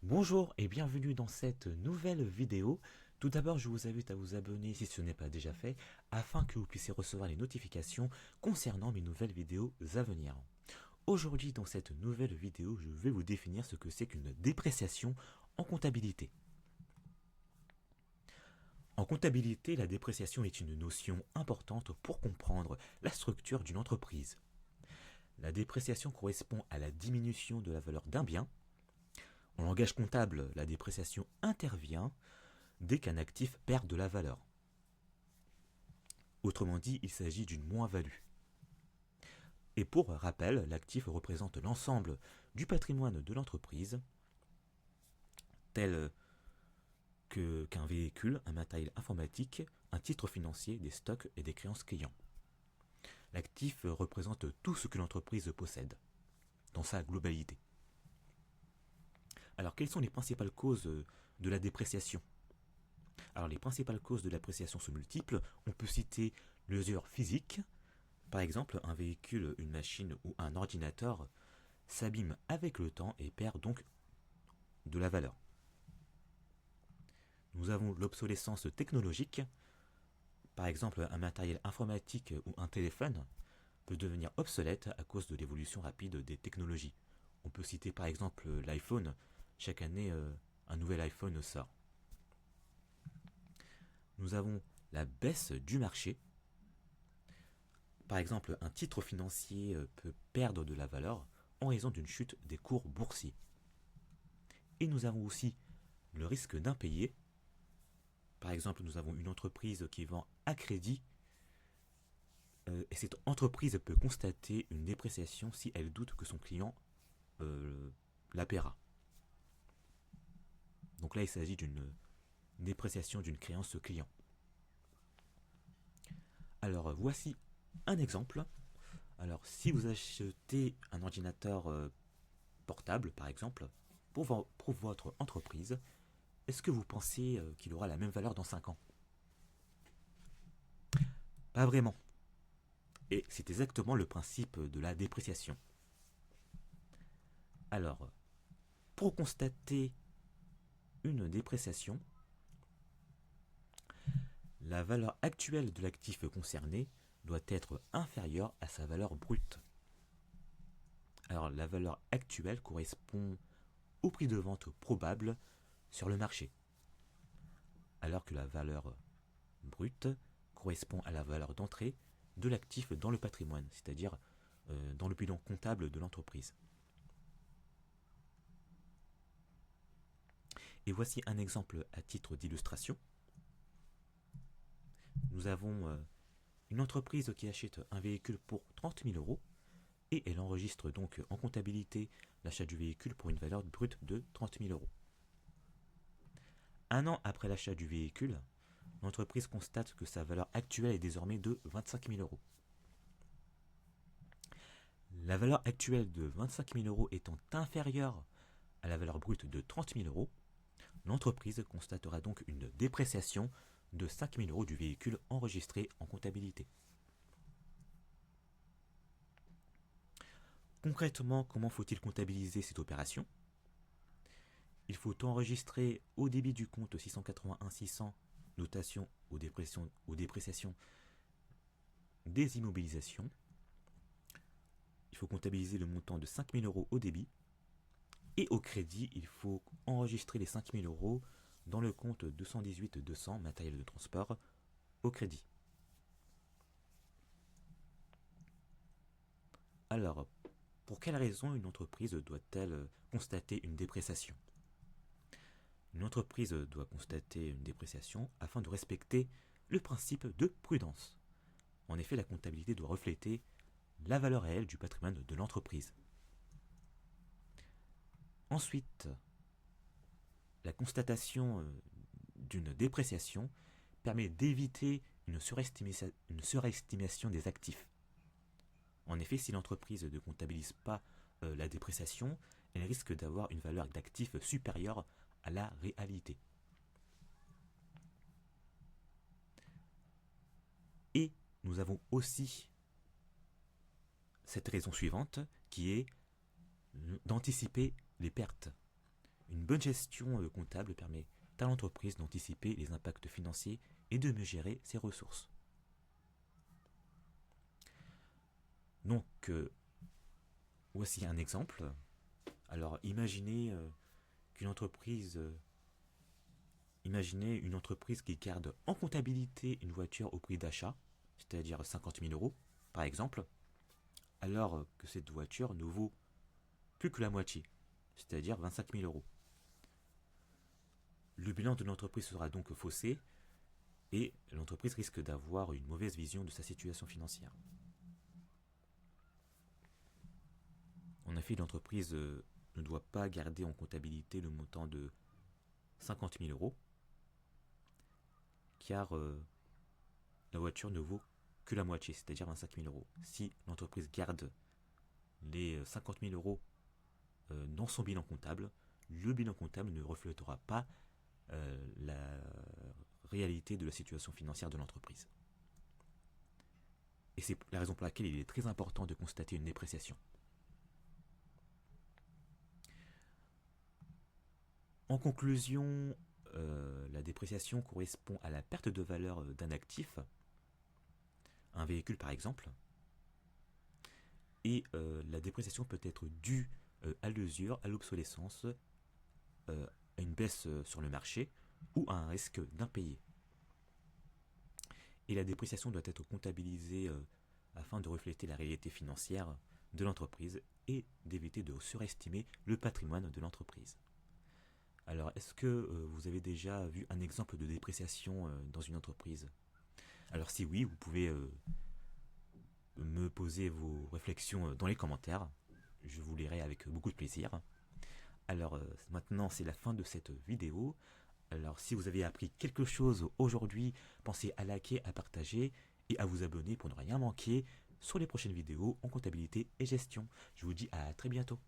Bonjour et bienvenue dans cette nouvelle vidéo. Tout d'abord, je vous invite à vous abonner si ce n'est pas déjà fait, afin que vous puissiez recevoir les notifications concernant mes nouvelles vidéos à venir. Aujourd'hui, dans cette nouvelle vidéo, je vais vous définir ce que c'est qu'une dépréciation en comptabilité. En comptabilité, la dépréciation est une notion importante pour comprendre la structure d'une entreprise. La dépréciation correspond à la diminution de la valeur d'un bien. En langage comptable, la dépréciation intervient dès qu'un actif perd de la valeur. Autrement dit, il s'agit d'une moins-value. Et pour rappel, l'actif représente l'ensemble du patrimoine de l'entreprise, tel qu'un véhicule, un matériel informatique, un titre financier, des stocks et des créances clients. L'actif représente tout ce que l'entreprise possède, dans sa globalité. Alors, quelles sont les principales causes de la dépréciation? Alors, les principales causes de la dépréciation sont multiples. On peut citer l'usure physique. Par exemple, un véhicule, une machine ou un ordinateur s'abîme avec le temps et perd donc de la valeur. Nous avons l'obsolescence technologique. Par exemple, un matériel informatique ou un téléphone peut devenir obsolète à cause de l'évolution rapide des technologies. On peut citer par exemple l'iPhone. Chaque année, un nouvel iPhone sort. Nous avons la baisse du marché. Par exemple, un titre financier peut perdre de la valeur en raison d'une chute des cours boursiers. Et nous avons aussi le risque d'impayé. Par exemple, nous avons une entreprise qui vend à crédit et cette entreprise peut constater une dépréciation si elle doute que son client la paiera. Donc là, il s'agit d'une dépréciation d'une créance client. Alors, voici un exemple. Alors, si vous achetez un ordinateur portable, par exemple, pour votre entreprise, est-ce que vous pensez qu'il aura la même valeur dans 5 ans? Pas vraiment. Et c'est exactement le principe de la dépréciation. Alors, pour constater une dépréciation, la valeur actuelle de l'actif concerné doit être inférieure à sa valeur brute. Alors, la valeur actuelle correspond au prix de vente probable sur le marché, alors que la valeur brute correspond à la valeur d'entrée de l'actif dans le patrimoine, c'est-à-dire dans le bilan comptable de l'entreprise. Et voici un exemple à titre d'illustration. Nous avons une entreprise qui achète un véhicule pour 30 000 euros et elle enregistre donc en comptabilité l'achat du véhicule pour une valeur brute de 30 000 euros. Un an après l'achat du véhicule, l'entreprise constate que sa valeur actuelle est désormais de 25 000 euros. La valeur actuelle de 25 000 euros étant inférieure à la valeur brute de 30 000 euros, l'entreprise constatera donc une dépréciation de 5 000 euros du véhicule enregistré en comptabilité. Concrètement, comment faut-il comptabiliser cette opération? Il faut enregistrer au débit du compte 681 600 notation aux dépréciations des immobilisations. Il faut comptabiliser le montant de 5 000 euros au débit. Et au crédit, il faut enregistrer les 5 000 euros dans le compte 218 200 matériel de transport au crédit. Alors, pour quelle raison une entreprise doit-elle constater une dépréciation? Une entreprise doit constater une dépréciation afin de respecter le principe de prudence. En effet, la comptabilité doit refléter la valeur réelle du patrimoine de l'entreprise. Ensuite, la constatation d'une dépréciation permet d'éviter une surestimation des actifs. En effet, si l'entreprise ne comptabilise pas la dépréciation, elle risque d'avoir une valeur d'actif supérieure à la réalité. Et nous avons aussi cette raison suivante qui est d'anticiper les pertes. Une bonne gestion comptable permet à l'entreprise d'anticiper les impacts financiers et de mieux gérer ses ressources. Donc, voici un exemple. Alors, imaginez une entreprise qui garde en comptabilité une voiture au prix d'achat, c'est-à-dire 50 000 euros, par exemple, alors que cette voiture ne vaut plus que la moitié, c'est-à-dire 25 000 euros. Le bilan de l'entreprise sera donc faussé et l'entreprise risque d'avoir une mauvaise vision de sa situation financière. En effet, l'entreprise ne doit pas garder en comptabilité le montant de 50 000 euros, car la voiture ne vaut que la moitié, c'est-à-dire 25 000 euros. Si l'entreprise garde les 50 000 euros dans son bilan comptable, le bilan comptable ne reflètera pas la réalité de la situation financière de l'entreprise. Et c'est la raison pour laquelle il est très important de constater une dépréciation. En conclusion, la dépréciation correspond à la perte de valeur d'un actif, un véhicule par exemple, et la dépréciation peut être due à l'usure, à l'obsolescence, à une baisse sur le marché ou à un risque d'impayé. Et la dépréciation doit être comptabilisée afin de refléter la réalité financière de l'entreprise et d'éviter de surestimer le patrimoine de l'entreprise. Alors, est-ce que vous avez déjà vu un exemple de dépréciation dans une entreprise? Alors si oui, vous pouvez me poser vos réflexions dans les commentaires. Je vous lirai avec beaucoup de plaisir. Alors maintenant, c'est la fin de cette vidéo. Alors si vous avez appris quelque chose aujourd'hui, pensez à liker, à partager et à vous abonner pour ne rien manquer sur les prochaines vidéos en comptabilité et gestion. Je vous dis à très bientôt.